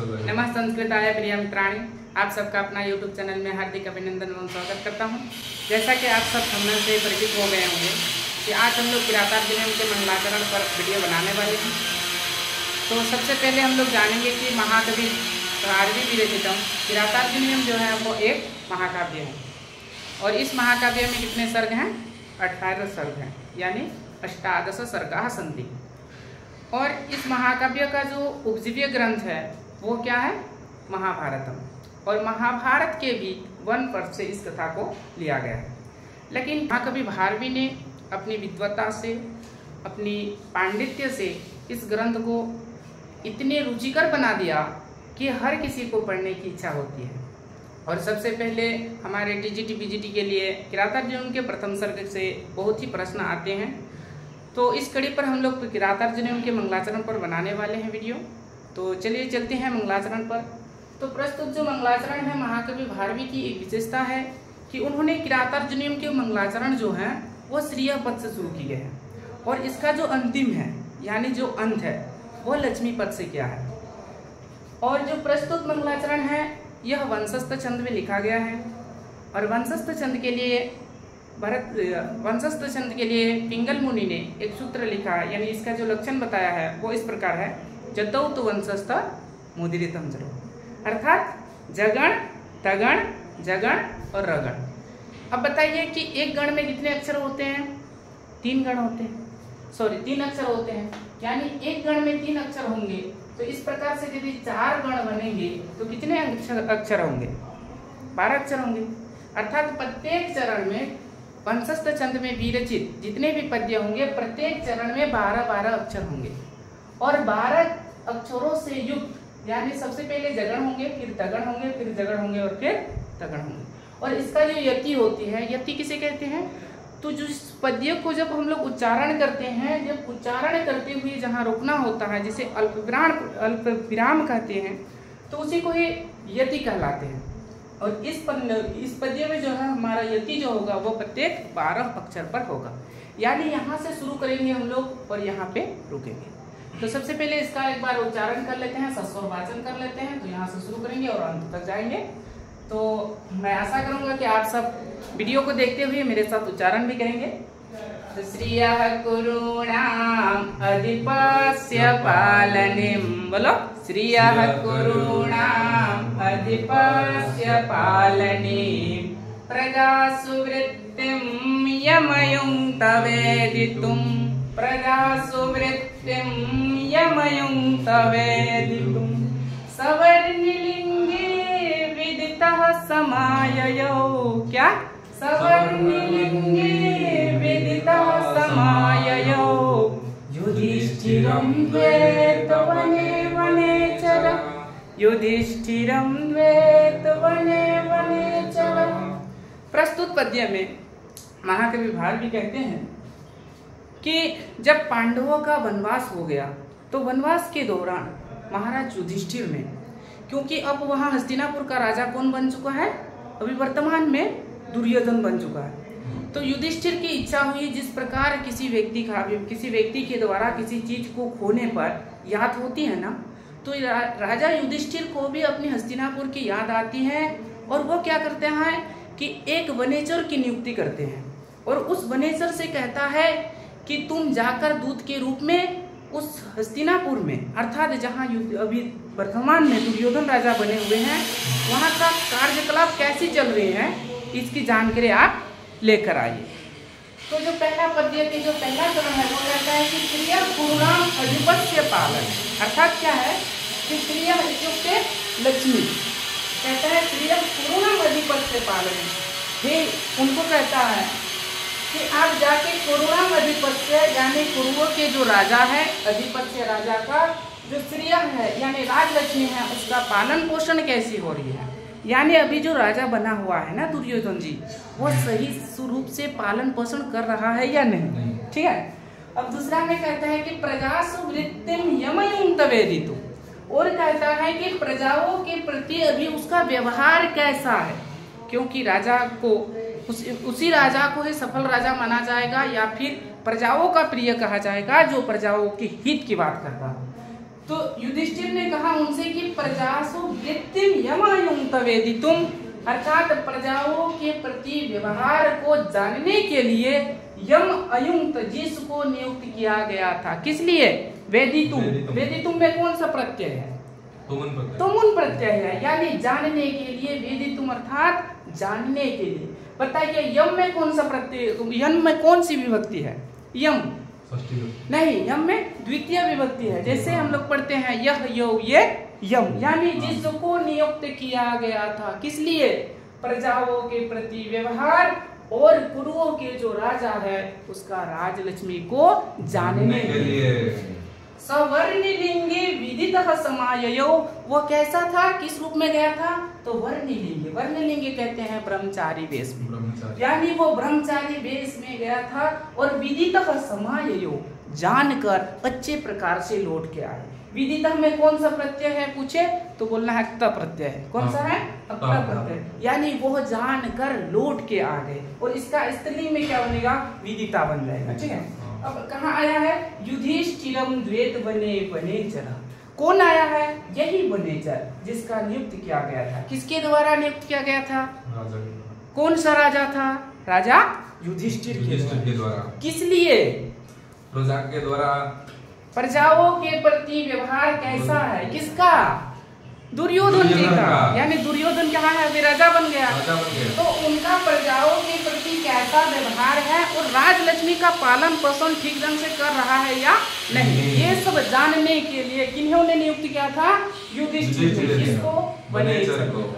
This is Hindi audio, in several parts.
नमः संस्कृताय प्रिय मित्राणि, आप सबका अपना YouTube चैनल में हार्दिक अभिनंदन एवं स्वागत करता हूं। जैसा कि आप सब थंबनेल से परिचित हो गए होंगे कि आज हम लोग किरातार्जुनीयम के मंगलाचरण पर वीडियो बनाने वाले हैं। तो सबसे पहले हम लोग जानेंगे कि महाकवि भारवी विरचितम किरातार्जुनीयम जो है वो एक महाकाव्य है और इस महाकाव्य में कितने सर्ग हैं? 18 सर्ग हैं, यानी अष्टादश सर्गाः सन्ति। और इस महाकाव्य का जो उपजीव्य ग्रंथ है वो क्या है? महाभारतम। और महाभारत के भी वन पर्व से इस कथा को लिया गया है। लेकिन महाकवि भारवी ने अपनी विद्वता से, अपनी पांडित्य से इस ग्रंथ को इतने रुचिकर बना दिया कि हर किसी को पढ़ने की इच्छा होती है। और सबसे पहले हमारे टीजीटी पीजीटी के लिए किरातार्जुनीयम के प्रथम सर्ग से बहुत ही प्रश्न आते हैं। तो इस कड़ी पर हम लोग किरातार्जुनीयम के मंगलाचरण पर बनाने वाले हैं वीडियो। तो चलिए चलते हैं मंगलाचरण पर। तो प्रस्तुत जो मंगलाचरण है महाकवि भारवी की एक विशेषता है कि उन्होंने किरातार्जुनीयम के मंगलाचरण जो है वो श्रीय पद से शुरू किए हैं और इसका जो अंतिम है यानी जो अंत है वो लक्ष्मी पद से किया है। और जो प्रस्तुत मंगलाचरण है यह वंशस्थ छंद में लिखा गया है। और वंशस्थ छंद के लिए पिंगल मुनि ने एक सूत्र लिखा, यानी इसका जो लक्षण बताया है वो इस प्रकार है, जतौ तु वंशस्थ मुदिरितम जरो, अर्थात जगण, तगण, जगण और रगण। अब बताइए कि एक गण में कितने अक्षर होते हैं? 3 गण होते हैं, 3 अक्षर होते हैं, यानी एक गण में 3 अक्षर होंगे। तो इस प्रकार से यदि 4 गण बनेंगे तो कितने अक्षर होंगे? 12 अक्षर होंगे। अर्थात प्रत्येक चरण में वंशस्थ छंद में विरचित जितने भी पद्य होंगे प्रत्येक चरण में 12-12 अक्षर होंगे और 12 अक्षरों से युक्त, यानी सबसे पहले जगण होंगे, फिर तगण होंगे, फिर जगण होंगे और फिर तगण होंगे। और इसका जो यति होती है, यति किसे कहते हैं? तो जो पद्य को जब हम लोग उच्चारण करते हैं, जब उच्चारण करते हुए जहाँ रुकना होता है जिसे अल्पविराम कहते हैं, तो उसी को ही यति कहलाते हैं। और इस पद्य में जो है हमारा यति जो होगा वो प्रत्येक 12 अक्षर पर होगा, यानी यहाँ से शुरू करेंगे हम लोग और यहाँ पे रुकेंगे। तो सबसे पहले इसका एक बार उच्चारण कर लेते हैं, सस्वर वाचन कर लेते हैं। तो यहाँ से शुरू करेंगे और अंत तक जाएंगे। तो मैं आशा करूंगा कि आप सब वीडियो को देखते हुए मेरे साथ उच्चारण भी करेंगे। तो श्रियः कुरूणाम् अधिपस्य पालनीम्, बोलो, श्रियः कुरूणाम् अधिपस्य पालनीम् प्रजासु वृत्तिं यमयुङ्क्त वेदितुम्, प्रजासु वृत्तिं यमयुङ्क्त वेदितुम् सवर्णिलिङ्गे विदितः समाययौ, क्या? सवर्णिलिङ्गे विदितः समाययौ युधिष्ठिरं द्वैत वने वनेचर, युधिष्ठिरं द्वैत वने वनेचर। प्रस्तुत पद्य में महाकवि भारवी कहते हैं कि जब पांडवों का वनवास हो गया तो वनवास के दौरान महाराज युधिष्ठिर ने, क्योंकि अब वहां हस्तिनापुर का राजा कौन बन चुका है? अभी वर्तमान में दुर्योधन बन चुका है। तो युधिष्ठिर की इच्छा हुई, जिस प्रकार किसी व्यक्ति के द्वारा किसी चीज को खोने पर याद होती है ना, तो राजा युधिष्ठिर को भी अपनी हस्तिनापुर की याद आती है। और वो क्या करते हैं कि एक वनेचर की नियुक्ति करते हैं और उस वनेचर से कहता है कि तुम जाकर दूत के रूप में उस हस्तिनापुर में, अर्थात जहाँ अभी वर्तमान में दुर्योधन राजा बने हुए हैं, वहाँ का कार्यकलाप कैसी चल रही है इसकी जानकारी आप लेकर आइए। तो जो पहला पद्य के जो पहला चरण है वो कहता है कि श्रियः कुरूणाम् अधिपस्य पालन, अर्थात क्या है कि श्रियः इत्युक्ते लक्ष्मी, कहता है श्रियः कुरूणाम् अधिपस्य पालन, हे उनको कहता है कि आप जाके कुरूणाम् अधिपस्य यानी कुरुओं के जो राजा है, अधिपस्य राजा का जो श्रिय है यानी राजलक्ष्मी है उसका पालन पोषण कैसी हो रही है, यानी अभी जो राजा बना हुआ है ना दुर्योधन जी, वो सही स्वरूप से पालन पोषण कर रहा है या नहीं? ठीक है। अब दूसरा में कहता है कि प्रजासु वृत्तिं यमयुङ्क्त वेदितुम्, और कहता है कि प्रजाओं के प्रति अभी उसका व्यवहार कैसा है, क्योंकि राजा को उसी राजा को ही सफल राजा माना जाएगा या फिर प्रजाओं का प्रिय कहा जाएगा जो प्रजाओं के हित की बात करता है। तो युधिष्ठिर ने कहा उनसे कि प्रजासु वृत्तिम यमायुक्त वेदितुम, अर्थात प्रजाओं के प्रति व्यवहार को जानने के लिए यम अयुक्त जिसको नियुक्त किया गया था। किस लिए? वेदितुम। वेदितुम में कौन सा प्रत्यय है? तुमुन प्रत्यय है, यानी जानने के लिए। वेदितुम अर्थात जानने के लिए। बताइए यम में कौन सा प्रत्यय, यम में कौन सी विभक्ति है? यम नहीं, यम में द्वितीय विभक्ति है। जैसे हम लोग पढ़ते हैं यह यो ये यम, यानी जिसको नियुक्त किया गया था। किस लिए? प्रजाओं के प्रति व्यवहार और कुरुओं के जो राजा है उसका राजलक्ष्मी को जानने के लिए। सवर्णलिंगे विदितः समाययो, वो कैसा था, किस रूप में गया था? तो वर्णलिंगे। वर्णलिंगे कहते हैं ब्रह्मचारी वेश में, यानी वो ब्रह्मचारी वेश में गया था। और विदितः समाययो, जानकर अच्छे प्रकार से लौट के आए। विदितः में कौन सा प्रत्यय है पूछे तो बोलना है अक्त प्रत्यय है। कौन सा है? अक्त प्रत्यय, यानी वो जानकर लौट के आ गए। और इसका स्त्रीलिंग में क्या बनेगा? विदिता बन जाएगा। ठीक है, अब कहाँ आया है? युधिष्ठिरम द्वैत बने वनेचर। कौन आया है? यही वनेचर जिसका नियुक्त किया गया था। किसके द्वारा नियुक्त किया गया था? कौन सा राजा था? राजा युधिष्ठिर के द्वारा। किस लिए? प्रजा के द्वारा। प्रजाओं के प्रति व्यवहार कैसा है? किसका? दुर्योधन जी का। यानी दुर्योधन कहाँ है? अभी राजा बन गया। तो उनका प्रजाओं के प्रति कैसा व्यवहार है और राजलक्ष्मी का पालन पोषण ठीक ढंग से कर रहा है या नहीं, ये सब जानने के लिए किन्होंने नियुक्त किया था? युधिष्ठिर। किसको? वनेचर को।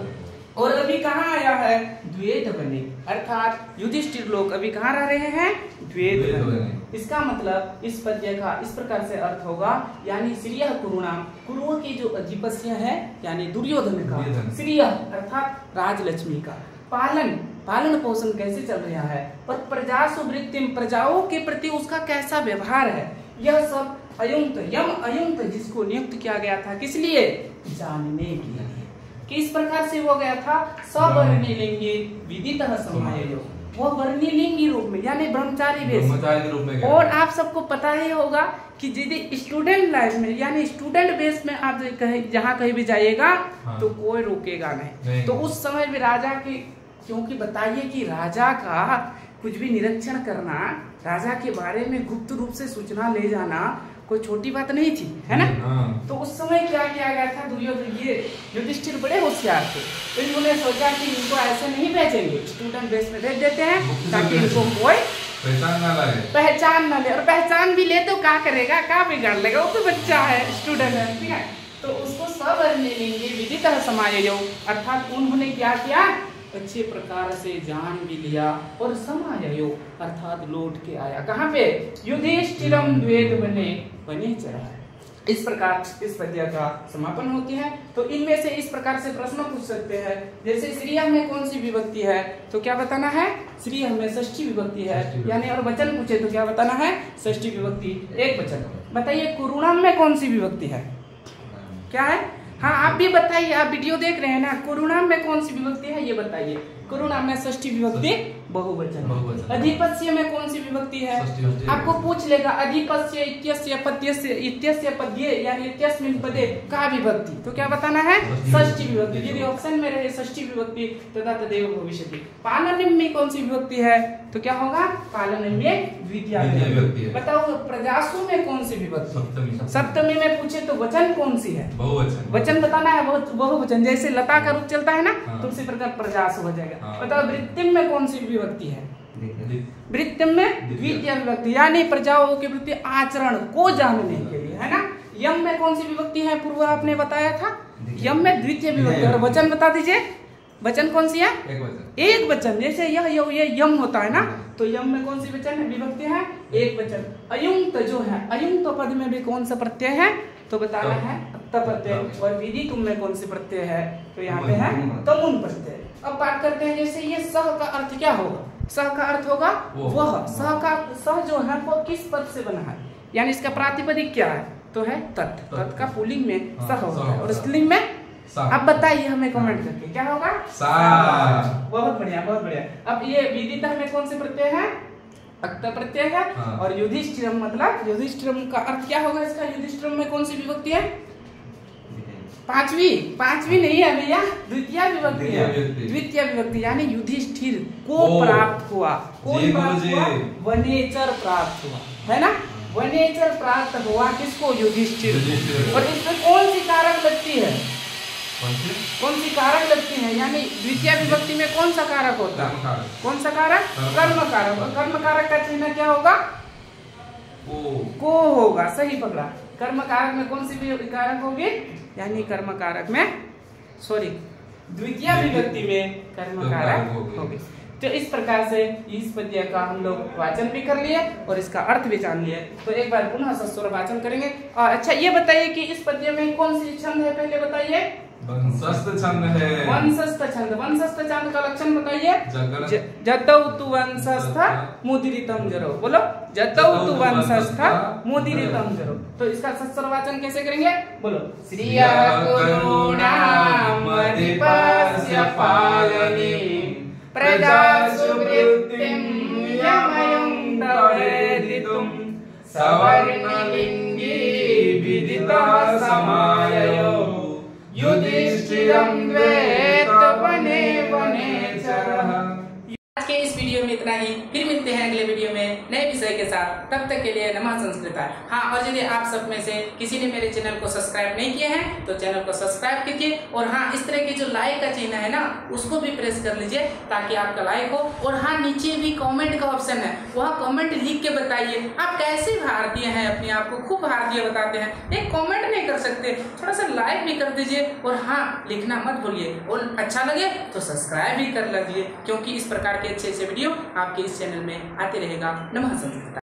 और अभी कहाँ आया है? द्वैत बने, अर्थात युधिष्ठिर लोग अभी कहाँ रह रहे हैं? द्वैत बने। इसका मतलब इस पद्य का इस प्रकार से अर्थ होगा, यानी श्रीय कुरुणाम, कुरुओं की जो अधिपत्य है यानी दुर्योधन का, श्रीय अर्थात राजलक्ष्मी का पालन पोषण कैसे चल रहा है, और प्रजासु वृत्तिम, प्रजाओं के प्रति उसका कैसा व्यवहार है, यह सब अयुक्त यम अयुक्त जिसको नियुक्त किया गया था। किस लिए? जानने के लिए। किस प्रकार से हो गया था? सवर्णलिंगे विदितः समाययो, वो वर्णलिंगी रूप में यानी ब्रह्मचारी वेश रूप में। और आप सबको पता ही होगा कि यदि स्टूडेंट लाइफ में यानी स्टूडेंट बेस में आप जहाँ कहीं भी जाइएगा तो कोई रोकेगा नहीं। तो उस समय भी राजा की, क्योंकि बताइए कि राजा का कुछ भी निरीक्षण करना, राजा के बारे में गुप्त रूप से सूचना ले जाना कोई छोटी बात नहीं थी, है ना। तो उस समय क्या किया गया था? दुर्योधन ये युधिष्ठिर बड़े होशियार थे, तो इन्होंने सोचा कि इनको ऐसे नहीं भेजेंगे, स्टूडेंट बेस में भेज देते हैं ताकि इनको कोई पहचान ना ले। और पहचान भी ले तो क्या करेगा, क्या बिगाड़ लेगा, वो तो बच्चा है, स्टूडेंट है, ठीक है। तो उसको सवर्णलिंगे विदितः समाययो, अर्थात उन्होंने क्या किया? अच्छे प्रकार से जान भी लिया और समाययो अर्थात लौट के आया। कहाँ पे? युधिष्ठिरम द्वैत बने वनेचर। इस प्रकार इस पद्य का समापन होती है। तो इनमें से इस प्रकार से प्रश्न पूछ सकते हैं, जैसे श्रीय में कौन सी विभक्ति है तो क्या बताना है? श्रीय में षष्ठी विभक्ति है, यानी और वचन पूछे तो क्या बताना है? षष्ठी विभक्ति एक वचन। बताइए कुरुणाम में कौन सी विभक्ति है? क्या है? हाँ आप भी बताइए, आप वीडियो देख रहे हैं ना। कुरुणाम में कौन सी विभक्ति है ये बताइए। कुरुणाम में षष्ठी विभक्ति बहुवचन। अधिपत्य में कौन सी विभक्ति है? आपको पूछ लेगा अधिपत्य इत्यस्य पद्यस्य इत्यस्य पद्ये यानी इत्यस्मिन् पदे का विभक्ति, तो क्या बताना है? षष्ठी विभक्ति। यदि ऑप्शन में रहे षष्ठी विभक्ति तथा तदेव भविष्यति। पालनम में कौन सी विभक्ति है तो क्या होगा? पालनम में द्वितीय विभक्ति। बताओ प्रजासु में कौन सी विभक्ति? सप्तमी में पूछे तो वचन कौन सी है? वचन बताना है, बहुवचन। जैसे लता का रूप चलता है ना, तो उसी प्रकार प्रजासु हो जाएगा। बताओ वृत्तिम में कौन सी विभक्ति है? वृत्तिम में द्वितीय विभक्ति, यानी प्रजाओं के प्रति आचरण को जानने के लिए, है ना। यम में कौन सी विभक्ति है? पूर्व आपने बताया था यम में द्वितीय विभक्ति। और वचन बता दीजिए, वचन कौन सी है? एक वचन। जैसे यह ये यम होता है ना, तो यम में कौन सी वचन है? विभक्ति है एक वचन। अयुक्त जो है, अयुक्त पद में भी कौन सा प्रत्यय है तो बताना है अक्त प्रत्यय। और विधि तुम में कौन सी प्रत्यय है तो यहाँ पे है तमुन प्रत्यय। अब बात करते हैं, जैसे ये सह का अर्थ क्या होगा? सह का अर्थ होगा वह। सह का सह जो है वो किस पद से बना है, यानी इसका प्रातिपदिक क्या है तो है तत्। तत् का पुल्लिंग में सह होता है और स्त्रीलिंग में अब बताइए हमें कमेंट करके क्या होगा? बहुत बढ़िया, बहुत बढ़िया। अब ये विदितः में कौन से प्रत्यय है? अक्त प्रत्यय है। हाँ। और युधिष्ठिरम मतलब युधिष्ठिरम का अर्थ क्या होगा इसका? युधिष्ठिरम में कौन सी विभक्ति है? पांचवी नहीं है भैया, द्वितीय विभक्ति है। द्वितीय विभक्ति यानी युधिष्ठिर को प्राप्त हुआ। कौन प्राप्त हुआ? वनेचर प्राप्त हुआ, है ना। वनेचर प्राप्त हुआ किसको? युधिष्ठिर। और इसमें कौन सी कारक लगती है? कौन सी कारक लगती है? यानी द्वितीय विभक्ति में कौन सा कारक होता है? कौन सा कारक? कर्म कारक। और कर्म कारक का चिन्ह क्या होगा? को होगा, सही पकड़ा। कर्म कारक में कौन सी कारक होगी? यानी कर्म कारक में द्वितीय विभक्ति में कर्म कारक होगी। तो इस प्रकार से इस पद्य का हम लोग वाचन भी कर लिए और इसका अर्थ भी जान लिए। तो एक बार पुनः सस्वर वाचन करेंगे। और अच्छा ये बताइए कि इस पद्य में कौन सी छंद है? पहले बताइए। वंशस्थ छंद है। वंशस्थ छंद। वंशस्थ छंद का लक्षण बताइए। जतौ तु वंशस्थ मुदिरितम जरो। बोलो, जतौ तु वंशस्थ मुदिरितम जरो। तो इसका सस्वर वाचन कैसे करेंगे? बोलो, श्रिया करुणाम अधिपस्य पालनी प्रजा सुवृत्तिं यमयं तवेदितुं सवर्णलिंगी विदिता समाययो युधिष्ठिरं द्वैत वने वनेचरः। आज के इस वीडियो में इतना ही। फिर मिलते हैं अगले वीडियो में नए विषय के साथ। तब तक के लिए नमः संस्कृता। हाँ, और यदि आप सब में से किसी ने मेरे चैनल को सब्सक्राइब नहीं किया है तो चैनल को सब्सक्राइब कीजिए। और हाँ, इस तरह की जो लाइक का चिन्ह है ना, उसको भी प्रेस कर लीजिए ताकि आपका लाइक हो। और हाँ, नीचे भी कॉमेंट का ऑप्शन है, वहाँ कॉमेंट लिख के बताइए आप कैसे भारतीय हैं, अपने आप को खूब भारतीय बताते हैं। एक कॉमेंट नहीं कर सकते, थोड़ा सा लाइक भी कर दीजिए। और हाँ, लिखना मत भूलिए। और अच्छा लगे तो सब्सक्राइब भी कर लीजिए, क्योंकि इस प्रकार के अच्छे अच्छे वीडियो आपके इस चैनल में आते रहेगा। नमः संस्कृता।